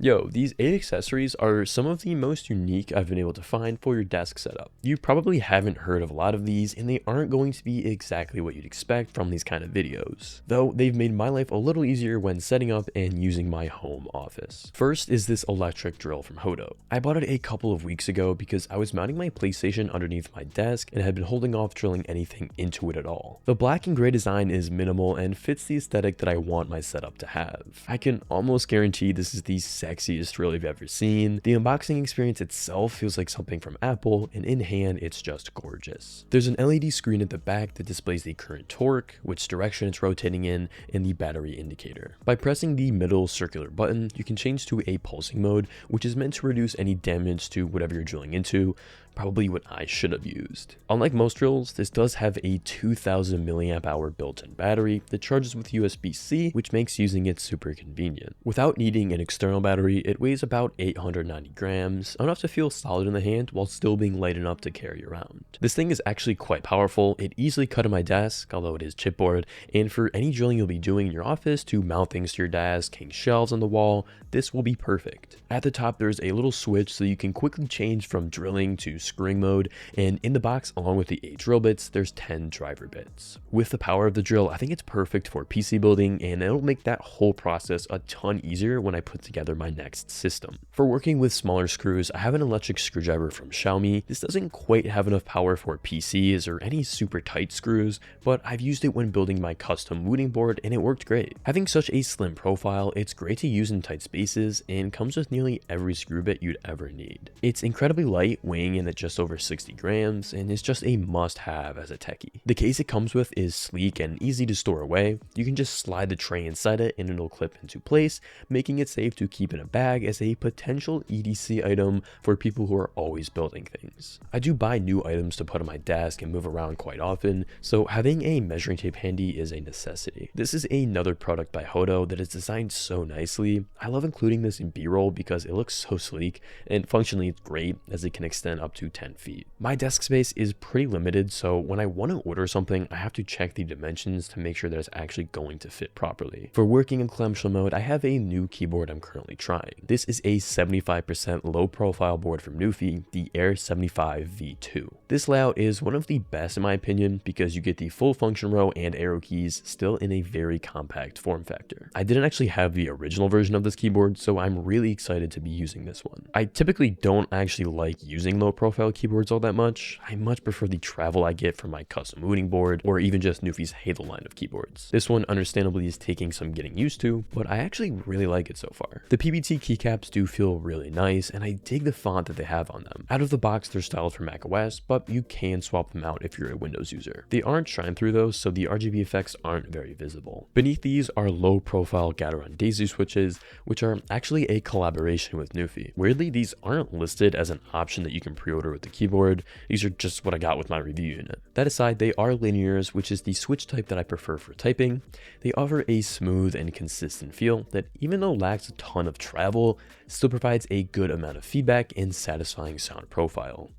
Yo, these 8 accessories are some of the most unique I've been able to find for your desk setup. You probably haven't heard of a lot of these, and they aren't going to be exactly what you'd expect from these kind of videos, though they've made my life a little easier when setting up and using my home office. First is this electric drill from Hodo. I bought it a couple of weeks ago because I was mounting my PlayStation underneath my desk and had been holding off drilling anything into it at all. The black and gray design is minimal and fits the aesthetic that I want my setup to have. I can almost guarantee this is the sexiest drill you've ever seen. The unboxing experience itself feels like something from Apple, and in hand it's just gorgeous. There's an LED screen at the back that displays the current torque, which direction it's rotating in, and the battery indicator. By pressing the middle circular button, you can change to a pulsing mode, which is meant to reduce any damage to whatever you're drilling into, probably what I should have used. Unlike most drills, this does have a 2000 milliamp hour built-in battery that charges with USB-C, which makes using it super convenient. Without needing an external battery, it weighs about 890 grams, enough to feel solid in the hand while still being light enough to carry around. This thing is actually quite powerful. It easily cut on my desk, although it is chipboard, and for any drilling you'll be doing in your office to mount things to your desk, hang shelves on the wall, this will be perfect. At the top, there's a little switch so you can quickly change from drilling to screwing mode, and in the box, along with the 8 drill bits, there's 10 driver bits. With the power of the drill, I think it's perfect for PC building, and it'll make that whole process a ton easier when I put together my next system. For working with smaller screws, I have an electric screwdriver from Xiaomi. This doesn't quite have enough power for PCs or any super tight screws, but I've used it when building my custom mooting board and it worked great. Having such a slim profile, it's great to use in tight spaces and comes with nearly every screw bit you'd ever need. It's incredibly light, weighing in at just over 60 grams, and is just a must-have as a techie. The case it comes with is sleek and easy to store away. You can just slide the tray inside it and it'll clip into place, making it safe to keep in a bag as a potential EDC item for people who are always building things. I do buy new items to put on my desk and move around quite often, so having a measuring tape handy is a necessity. This is another product by Hodo that is designed so nicely. I love including this in B-roll because it looks so sleek, and functionally it's great as it can extend up to 10 feet. My desk space is pretty limited, so when I want to order something, I have to check the dimensions to make sure that it's actually going to fit properly. For working in clamshell mode, I have a new keyboard I'm currently trying. This is a 75% low profile board from Newfie, the Air 75 V2. This layout is one of the best in my opinion because you get the full function row and arrow keys still in a very compact form factor. I didn't actually have the original version of this keyboard, so I'm really excited to be using this one. I typically don't actually like using low profile keyboards all that much. I much prefer the travel I get from my custom mooting board or even just Newfie's Halo line of keyboards. This one understandably is taking some getting used to, but I actually really like it so far. The PBT keycaps do feel really nice, and I dig the font that they have on them. Out of the box, they're styled for macOS, but you can swap them out if you're a Windows user. They aren't shine through though, so the RGB effects aren't very visible. Beneath these are low profile Gateron Daisy switches, which are actually a collaboration with Newfie. Weirdly, these aren't listed as an option that you can pre-order with the keyboard. These are just what I got with my review unit. That aside, they are linears, which is the switch type that I prefer for typing. They offer a smooth and consistent feel that, even though lacks a ton of travel, still provides a good amount of feedback and satisfying sound profile.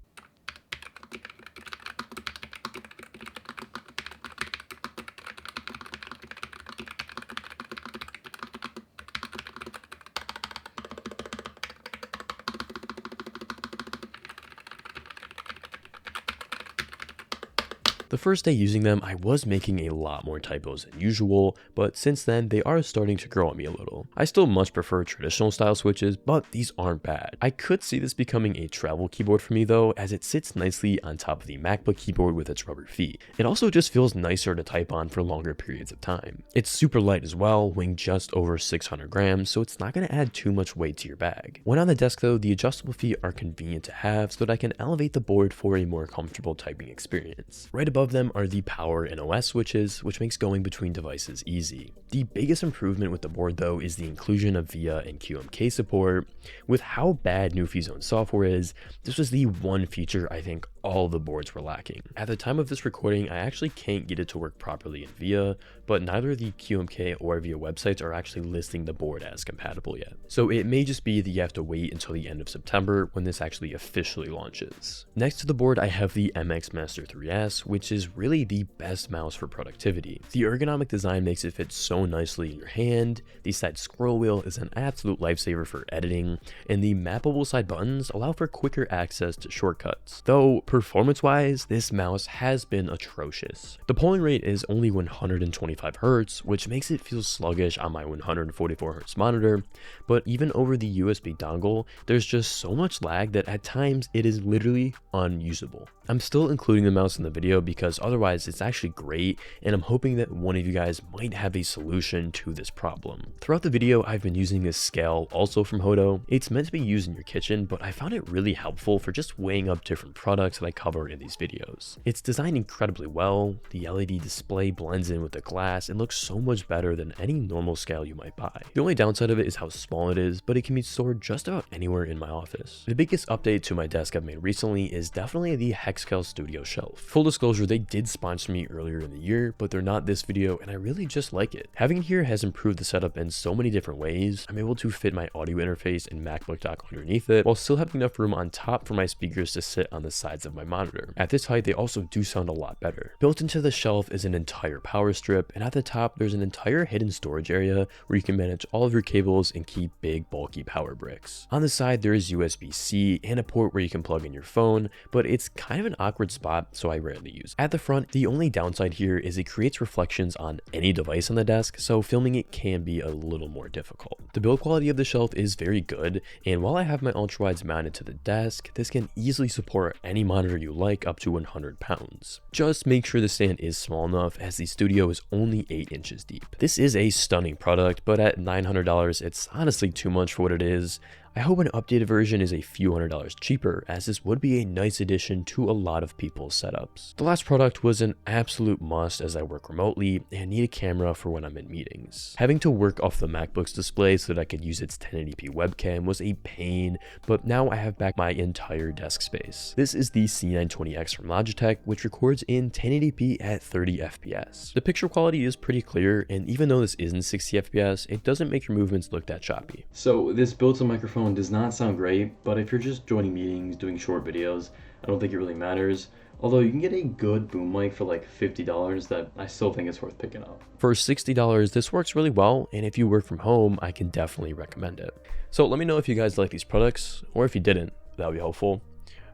The first day using them, I was making a lot more typos than usual, but since then, they are starting to grow on me a little. I still much prefer traditional style switches, but these aren't bad. I could see this becoming a travel keyboard for me though, as it sits nicely on top of the MacBook keyboard with its rubber feet. It also just feels nicer to type on for longer periods of time. It's super light as well, weighing just over 600 grams, so it's not going to add too much weight to your bag. When on the desk though, the adjustable feet are convenient to have so that I can elevate the board for a more comfortable typing experience. Right above them are the power and OS switches, which makes going between devices easy. The biggest improvement with the board though is the inclusion of VIA and QMK support. With how bad Newfie's own software is, this was the one feature I think all the boards were lacking. At the time of this recording, I actually can't get it to work properly in VIA, but neither the QMK or VIA websites are actually listing the board as compatible yet. So it may just be that you have to wait until the end of September when this actually officially launches. Next to the board, I have the MX Master 3S, which is really the best mouse for productivity. The ergonomic design makes it fit so nicely in your hand, the side scroll wheel is an absolute lifesaver for editing, and the mappable side buttons allow for quicker access to shortcuts. Though performance-wise, this mouse has been atrocious. The polling rate is only 125 Hz, which makes it feel sluggish on my 144 Hz monitor, but even over the USB dongle, there's just so much lag that at times it is literally unusable. I'm still including the mouse in the video because otherwise it's actually great, and I'm hoping that one of you guys might have a solution to this problem. Throughout the video, I've been using this scale, also from Hodo. It's meant to be used in your kitchen, but I found it really helpful for just weighing up different products that I cover in these videos. It's designed incredibly well, the LED display blends in with the glass and looks so much better than any normal scale you might buy. The only downside of it is how small it is, but it can be stored just about anywhere in my office. The biggest update to my desk I've made recently is definitely the Hexcal Studio shelf. Full disclosure, they did sponsor me earlier in the year, but they're not this video, and I really just like it. Having it here has improved the setup in so many different ways. I'm able to fit my audio interface and MacBook dock underneath it, while still having enough room on top for my speakers to sit on the sides of my monitor. At this height, they also do sound a lot better. Built into the shelf is an entire power strip, and at the top, there's an entire hidden storage area where you can manage all of your cables and keep big, bulky power bricks. On the side, there is USB-C and a port where you can plug in your phone, but it's kind of an awkward spot, so I rarely use it. At the front, the only downside here is it creates reflections on any device on the desk, so filming it can be a little more difficult. The build quality of the shelf is very good, and while I have my ultrawides mounted to the desk, this can easily support any monitor you like up to 100 pounds. Just make sure the stand is small enough, as the Studio is only 8 inches deep. This is a stunning product, but at $900, it's honestly too much for what it is. I hope an updated version is a few $100s cheaper, as this would be a nice addition to a lot of people's setups. The last product was an absolute must as I work remotely and need a camera for when I'm in meetings. Having to work off the MacBook's display so that I could use its 1080p webcam was a pain, but now I have back my entire desk space. This is the C920X from Logitech, which records in 1080p at 30 FPS. The picture quality is pretty clear, and even though this isn't 60 FPS, it doesn't make your movements look that choppy. So this built-in microphone does not sound great, but if you're just joining meetings, doing short videos, I don't think it really matters. Although you can get a good boom mic for like $50 that I still think is worth picking up. For $60, this works really well, and if you work from home, I can definitely recommend it. So let me know if you guys like these products, or if you didn't, that would be helpful.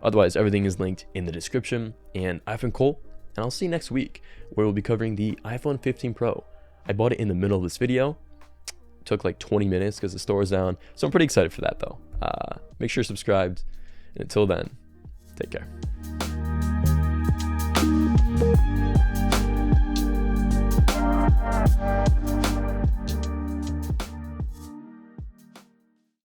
Otherwise, everything is linked in the description, and I've been Cole, and I'll see you next week, where we'll be covering the iPhone 15 Pro. I bought it in the middle of this video. Took like 20 minutes because the store is down, so I'm pretty excited for that though. Make sure you're subscribed, and until then, take care.